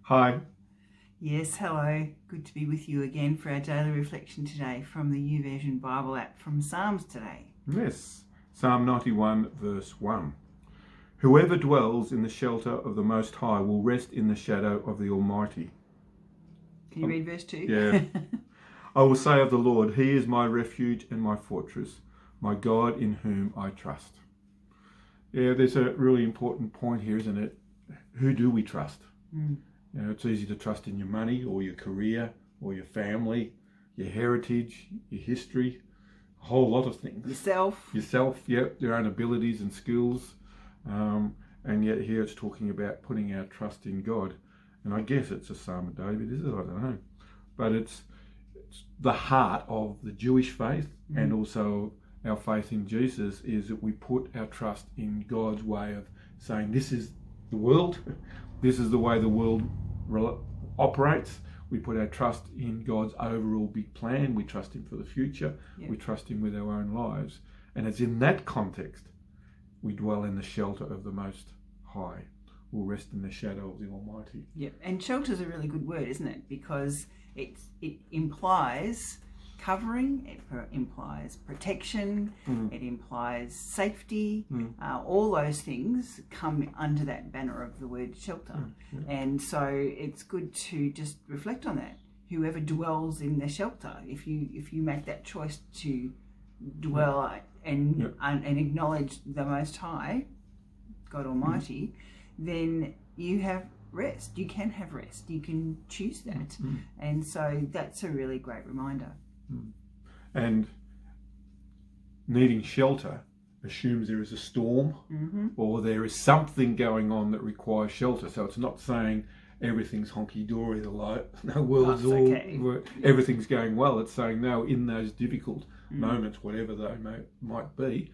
Hi. Yes, hello. Good to be with you again for our daily reflection today from the YouVersion Bible app from Psalms today. Yes, Psalm 91 verse 1. Whoever dwells in the shelter of the Most High will rest in the shadow of the Almighty. Can you read verse 2? Yeah. I will say of the Lord, He is my refuge and my fortress, my God in whom I trust. Yeah, there's a really important point here, isn't it? Who do we trust? You know, it's easy to trust in your money or your career or your family, your heritage, your history, a whole lot of things. Yourself, yep, your own abilities and skills. And yet here it's talking about putting our trust in God. And I guess it's a Psalm of David, is it? I don't know. But it's the heart of the Jewish faith and also our faith in Jesus is that we put our trust in God's way of saying this is the world, this is the way the world operates. We put our trust in God's overall big plan. We trust Him for the future. Yep. We trust Him with our own lives. And it's in that context we dwell in the shelter of the Most High. We'll rest in the shadow of the Almighty. Yep. And shelter is a really good word, isn't it? Because it implies covering, it implies protection, it implies safety. All those things come under that banner of the word shelter. And so it's good to just reflect on that. Whoever dwells in the shelter, if you make that choice to dwell and acknowledge the Most High, God Almighty, then you have rest. You can have rest. You can choose that. And so that's a really great reminder. And needing shelter assumes there is a storm or there is something going on that requires shelter. So it's not saying everything's honky-dory, the world's everything's going well. It's saying no, in those difficult moments, whatever they might be,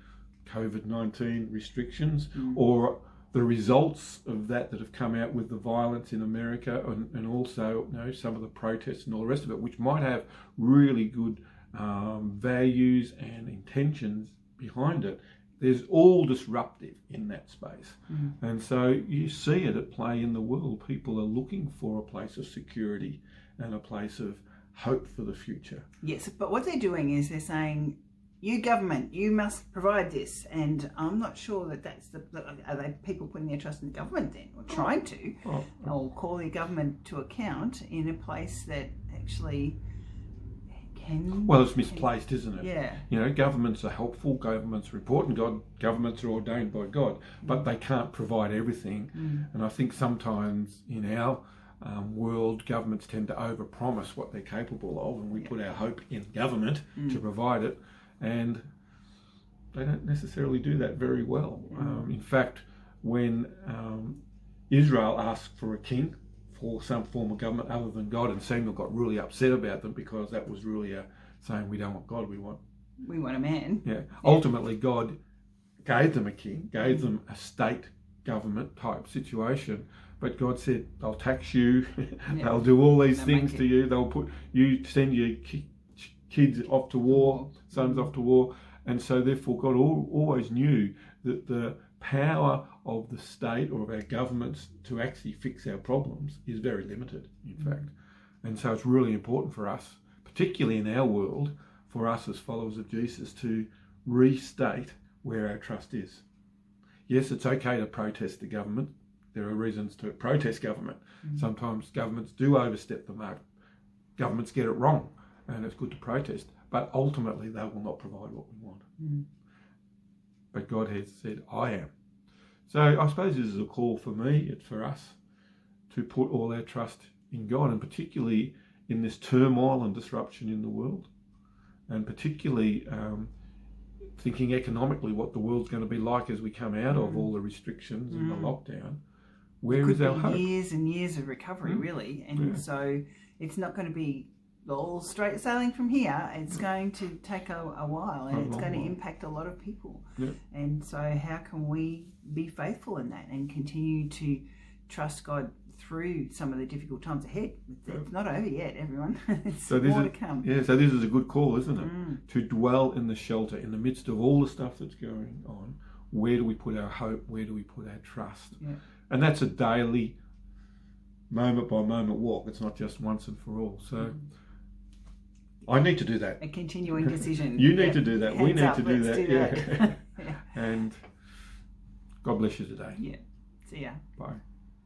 COVID-19 restrictions or the results of that have come out with the violence in America and also some of the protests and all the rest of it, which might have really good values and intentions behind it. There's all disruptive in that space. And so you see it at play in the world. People are looking for a place of security and a place of hope for the future. Yes, but what they're doing is they're saying, you government, you must provide this. And I'm not sure that that's are they people putting their trust in the government then, or trying to, or call the government to account in a place that actually can... Well, it's misplaced, isn't it? Yeah. You know, governments are helpful, governments are important, governments are ordained by God, but they can't provide everything. And I think sometimes in our world, governments tend to overpromise what they're capable of, and we put our hope in government to provide it. And they don't necessarily do that very well. In fact, when Israel asked for a king, for some form of government other than God, and Samuel got really upset about them because that was really saying we don't want God, we want a man. Yeah. Ultimately, God gave them a king, gave them a state government type situation, but God said they'll tax you, they'll do all these things to you, they'll send your kids off to war, sons off to war. And so therefore God always knew that the power of the state or of our governments to actually fix our problems is very limited, in fact. And so it's really important for us, particularly in our world, for us as followers of Jesus to restate where our trust is. Yes, it's okay to protest the government. There are reasons to protest government. Sometimes governments do overstep the mark. Governments get it wrong. And it's good to protest, but ultimately they will not provide what we want. But God has said, I am. So I suppose this is a call for me, it's for us, to put all our trust in God, and particularly in this turmoil and disruption in the world, and particularly thinking economically what the world's going to be like as we come out of all the restrictions and the lockdown. Where is our hope? Years and years of recovery, really. And so it's not going to be all straight sailing from here. It's going to take a while, and it's going to impact a lot of people. And so how can we be faithful in that and continue to trust God through some of the difficult times ahead? It's not over yet, everyone. There's more to come. Yeah, so this is a good call, isn't it? To dwell in the shelter in the midst of all the stuff that's going on. Where do we put our hope? Where do we put our trust? And that's a daily moment by moment walk. It's not just once and for all. So I need to do that. A continuing decision. You need to do that. We Hands need up, to do let's that. do that. Yeah. And God bless you today. Yeah. See ya. Bye.